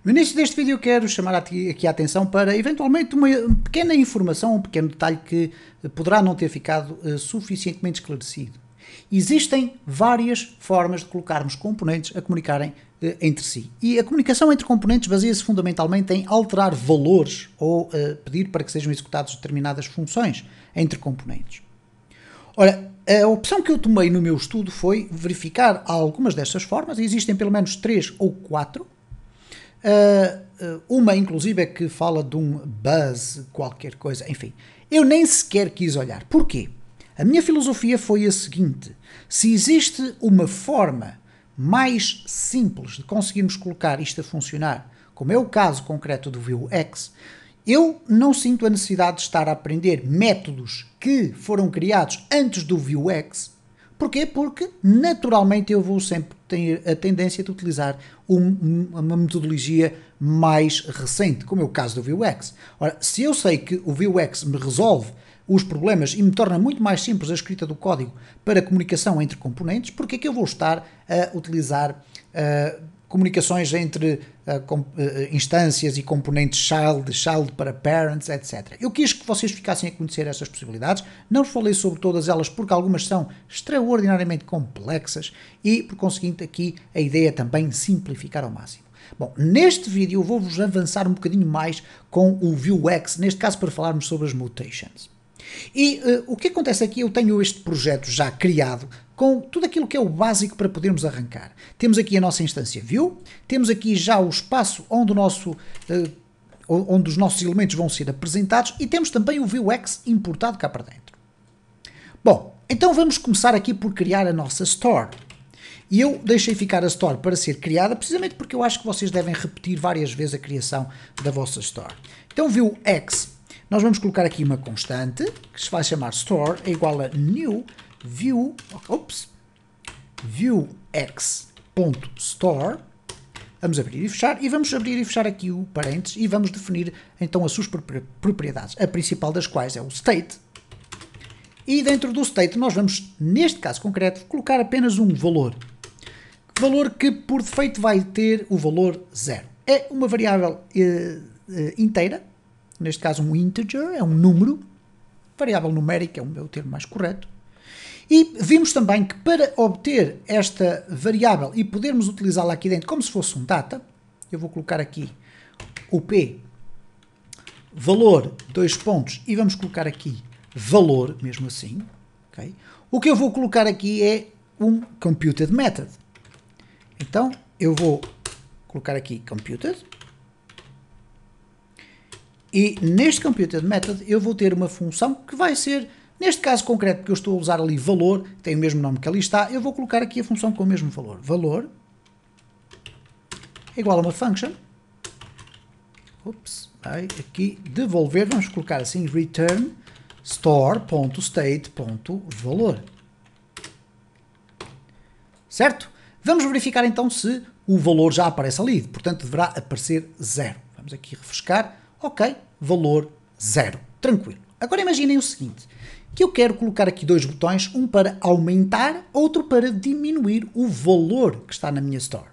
No início deste vídeo eu quero chamar aqui a atenção para, eventualmente, uma pequena informação, um pequeno detalhe que poderá não ter ficado suficientemente esclarecido. Existem várias formas de colocarmos componentes a comunicarem entre si. E a comunicação entre componentes baseia-se fundamentalmente em alterar valores ou pedir para que sejam executadas determinadas funções entre componentes. Ora, a opção que eu tomei no meu estudo foi verificar algumas destas formas, existem pelo menos 3 ou 4. Uma, inclusive, é que fala de um buzz, qualquer coisa, enfim. Eu nem sequer quis olhar. Porquê? A minha filosofia foi a seguinte: se existe uma forma mais simples de conseguirmos colocar isto a funcionar, como é o caso concreto do Vuex, eu não sinto a necessidade de estar a aprender métodos que foram criados antes do Vuex. Porquê? Porque, naturalmente, eu vou sempre ter a tendência de utilizar uma metodologia mais recente, como é o caso do Vuex. Ora, se eu sei que o Vuex me resolve os problemas e me torna muito mais simples a escrita do código para comunicação entre componentes, porque é que eu vou estar a utilizar comunicações entre instâncias e componentes child para parents, etc. Eu quis que vocês ficassem a conhecer essas possibilidades, não falei sobre todas elas porque algumas são extraordinariamente complexas e, por conseguinte, aqui a ideia é também simplificar ao máximo. Bom, neste vídeo eu vou-vos avançar um bocadinho mais com o Vuex, neste caso para falarmos sobre as mutations. E o que acontece aqui, eu tenho este projeto já criado com tudo aquilo que é o básico para podermos arrancar. Temos aqui a nossa instância view, temos aqui já o espaço onde os nossos elementos vão ser apresentados e temos também o Vuex importado cá para dentro. Bom, então vamos começar aqui por criar a nossa store. E eu deixei ficar a store para ser criada precisamente porque eu acho que vocês devem repetir várias vezes a criação da vossa store. Então Vuex, nós vamos colocar aqui uma constante que se vai chamar store é igual a new vuex.store. Vamos abrir e fechar, e vamos abrir e fechar aqui o parênteses e vamos definir então as suas propriedades, a principal das quais é o state. E dentro do state nós vamos, neste caso concreto, colocar apenas um valor. Valor que por defeito vai ter o valor 0. É uma variável inteira, neste caso um integer, é um número, variável numérica é o termo mais correto. E vimos também que para obter esta variável e podermos utilizá-la aqui dentro como se fosse um data, eu vou colocar aqui o P, valor, 2 pontos, e vamos colocar aqui valor, mesmo assim. Okay? O que eu vou colocar aqui é um computed method. Então, eu vou colocar aqui computed. E neste computed method eu vou ter uma função que vai ser, neste caso concreto, porque eu estou a usar ali valor, tem o mesmo nome que ali está, eu vou colocar aqui a função com o mesmo valor. Valor é igual a uma function. Vai aqui devolver, vamos colocar assim, return store.state.valor. Certo? Vamos verificar então se o valor já aparece ali, portanto deverá aparecer 0. Vamos aqui refrescar. Ok, valor 0. Tranquilo. Agora imaginem o seguinte, que eu quero colocar aqui 2 botões, um para aumentar, outro para diminuir o valor que está na minha store.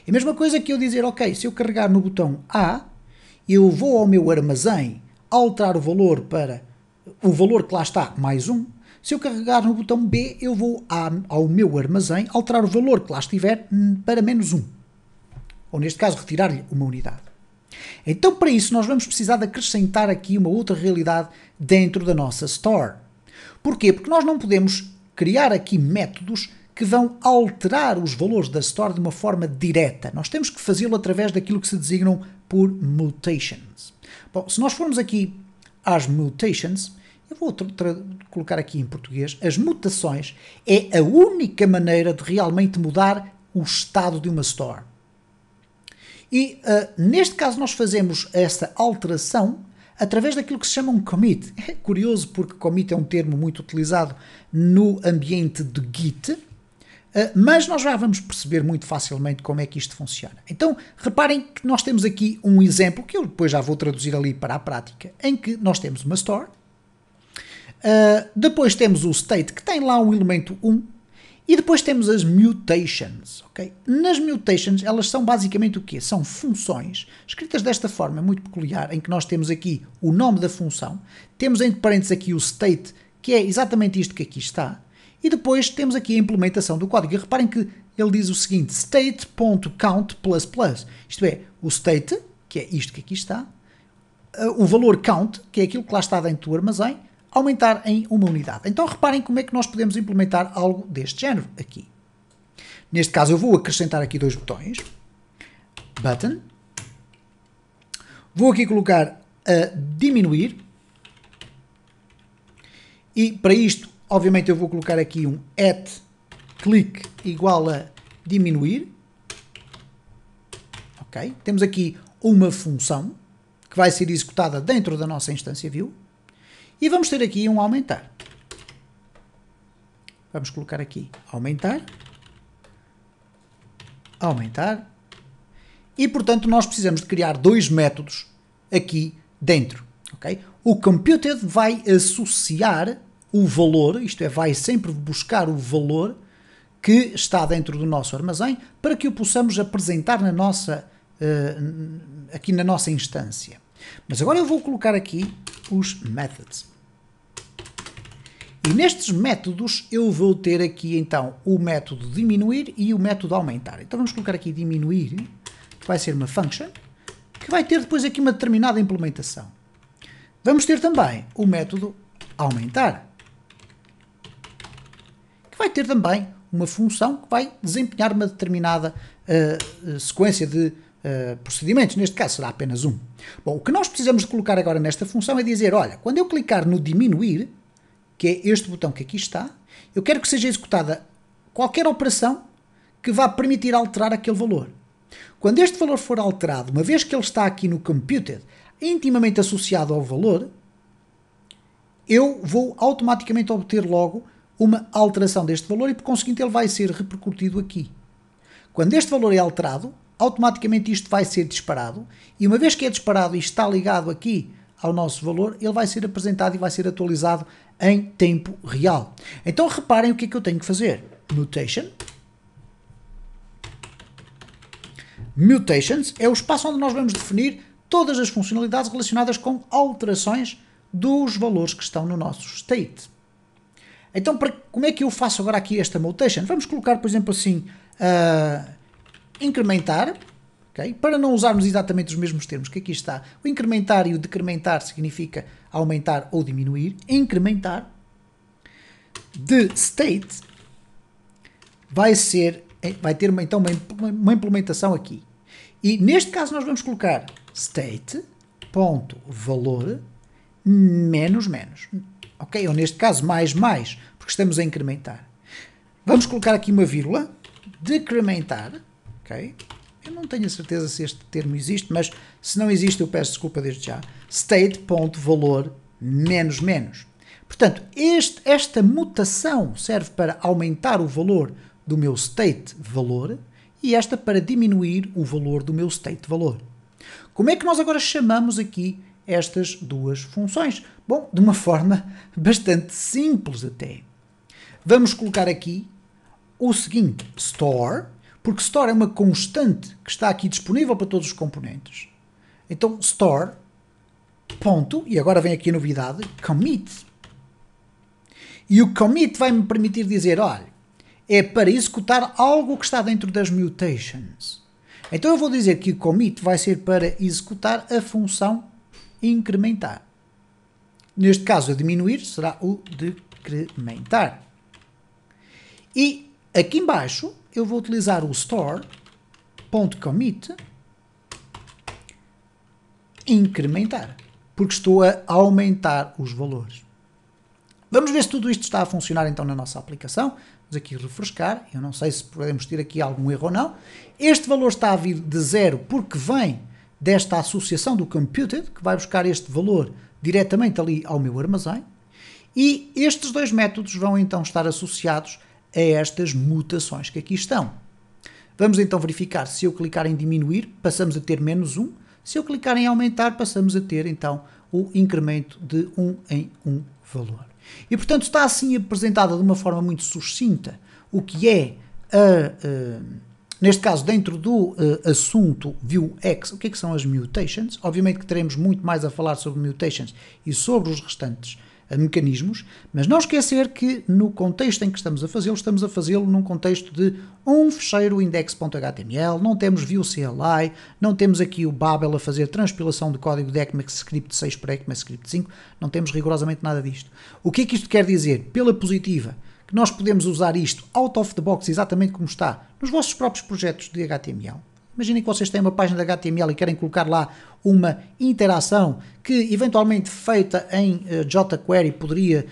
É a mesma coisa que eu dizer, ok, se eu carregar no botão A, eu vou ao meu armazém alterar o valor para o valor que lá está, mais 1. Se eu carregar no botão B, eu vou ao meu armazém alterar o valor que lá estiver para menos 1. Ou neste caso, retirar-lhe uma unidade. Então, para isso, nós vamos precisar de acrescentar aqui uma outra realidade dentro da nossa store. Porquê? Porque nós não podemos criar aqui métodos que vão alterar os valores da store de uma forma direta. Nós temos que fazê-lo através daquilo que se designam por mutations. Bom, se nós formos aqui às mutations, eu vou colocar aqui em português, as mutações é a única maneira de realmente mudar o estado de uma store. E neste caso nós fazemos essa alteração através daquilo que se chama um commit. É curioso porque commit é um termo muito utilizado no ambiente de Git, mas nós já vamos perceber muito facilmente como é que isto funciona. Então reparem que nós temos aqui um exemplo, que eu depois já vou traduzir ali para a prática, em que nós temos uma store, depois temos o state que tem lá um elemento 1, E depois temos as mutations, ok? Nas mutations, elas são basicamente o quê? São funções escritas desta forma, muito peculiar, em que nós temos aqui o nome da função, temos entre parênteses aqui o state, que é exatamente isto que aqui está, e depois temos aqui a implementação do código. E reparem que ele diz o seguinte, state.count++, isto é, o state, que é isto que aqui está, o valor count, que é aquilo que lá está dentro do armazém, aumentar em uma unidade. Então reparem como é que nós podemos implementar algo deste género aqui. Neste caso eu vou acrescentar aqui dois botões. Button. Vou aqui colocar a diminuir. E para isto, obviamente, eu vou colocar aqui um @click igual a diminuir. Ok? Temos aqui uma função que vai ser executada dentro da nossa instância view. E vamos ter aqui um aumentar. Vamos colocar aqui aumentar. Aumentar. E, portanto, nós precisamos de criar dois métodos aqui dentro. Okay? O computed vai associar o valor, isto é, vai sempre buscar o valor que está dentro do nosso armazém para que o possamos apresentar na nossa, aqui na nossa instância. Mas agora eu vou colocar aqui os methods. E nestes métodos eu vou ter aqui então o método diminuir e o método aumentar. Então vamos colocar aqui diminuir, que vai ser uma function, que vai ter depois aqui uma determinada implementação. Vamos ter também o método aumentar, que vai ter também uma função que vai desempenhar uma determinada sequência de procedimentos. Neste caso será apenas um. Bom, o que nós precisamos de colocar agora nesta função é dizer, olha, quando eu clicar no diminuir, que é este botão que aqui está, eu quero que seja executada qualquer operação que vá permitir alterar aquele valor. Quando este valor for alterado, uma vez que ele está aqui no computed, intimamente associado ao valor, eu vou automaticamente obter logo uma alteração deste valor e, por conseguinte, ele vai ser repercutido aqui. Quando este valor é alterado, automaticamente isto vai ser disparado e, uma vez que é disparado e está ligado aqui ao nosso valor, ele vai ser apresentado e vai ser atualizado em tempo real. Então reparem o que é que eu tenho que fazer. Mutation. Mutations é o espaço onde nós vamos definir todas as funcionalidades relacionadas com alterações dos valores que estão no nosso state. Então, como é que eu faço agora aqui esta mutation? Vamos colocar, por exemplo, assim, incrementar, okay? Para não usarmos exatamente os mesmos termos que aqui está. O incrementar e o decrementar significa aumentar ou diminuir. Incrementar de state vai ter então uma implementação aqui. E neste caso nós vamos colocar state.valor menos menos. Ok? Ou neste caso mais mais, porque estamos a incrementar. Vamos colocar aqui uma vírgula, decrementar, ok? Eu não tenho a certeza se este termo existe, mas se não existe eu peço desculpa desde já. State.valor menos menos. Portanto, esta mutação serve para aumentar o valor do meu state valor e esta para diminuir o valor do meu state valor. Como é que nós agora chamamos aqui estas duas funções? Bom, de uma forma bastante simples até. Vamos colocar aqui o seguinte, store, porque store é uma constante que está aqui disponível para todos os componentes. Então, store, ponto, e agora vem aqui a novidade, commit. E o commit vai-me permitir dizer, olha, é para executar algo que está dentro das mutations. Então eu vou dizer que o commit vai ser para executar a função incrementar. Neste caso, a diminuir será o decrementar. E aqui embaixo eu vou utilizar o store.commit incrementar, porque estou a aumentar os valores. Vamos ver se tudo isto está a funcionar então na nossa aplicação. Vamos aqui refrescar. Eu não sei se podemos ter aqui algum erro ou não. Este valor está a vir de 0 porque vem desta associação do computed, que vai buscar este valor diretamente ali ao meu armazém. E estes dois métodos vão então estar associados a estas mutações que aqui estão. Vamos então verificar, se eu clicar em diminuir, passamos a ter menos 1. Se eu clicar em aumentar, passamos a ter então o incremento de 1 em 1 valor. E portanto está assim apresentada de uma forma muito sucinta o que é neste caso, dentro do assunto Vuex, o que é que são as mutations? Obviamente que teremos muito mais a falar sobre mutations e sobre os restantes mecanismos, mas não esquecer que no contexto em que estamos a fazê-lo num contexto de um fecheiro index.html, não temos Vue.cli, não temos aqui o Babel a fazer transpilação de código de ECMAScript 6 para ECMAScript 5, não temos rigorosamente nada disto. O que é que isto quer dizer? Pela positiva, que nós podemos usar isto out of the box exatamente como está nos vossos próprios projetos de HTML. Imaginem que vocês têm uma página de HTML e querem colocar lá uma interação que, eventualmente feita em jQuery, poderia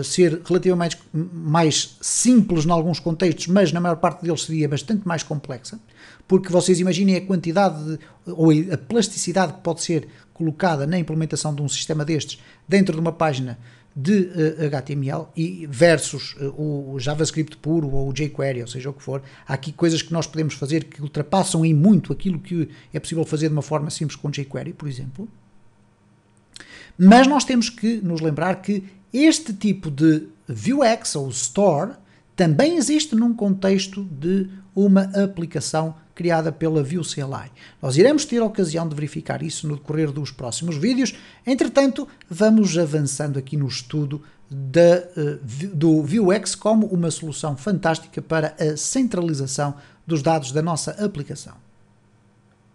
ser relativamente mais simples em alguns contextos, mas na maior parte deles seria bastante mais complexa, porque vocês imaginem a quantidade ou a plasticidade que pode ser colocada na implementação de um sistema destes dentro de uma página de HTML e versus o JavaScript puro ou o jQuery, ou seja o que for. Há aqui coisas que nós podemos fazer que ultrapassam em muito aquilo que é possível fazer de uma forma simples com jQuery, por exemplo. Mas nós temos que nos lembrar que este tipo de Vuex ou Store também existe num contexto de uma aplicação criada pela Vue.cli. Nós iremos ter a ocasião de verificar isso no decorrer dos próximos vídeos. Entretanto, vamos avançando aqui no estudo do Vuex como uma solução fantástica para a centralização dos dados da nossa aplicação.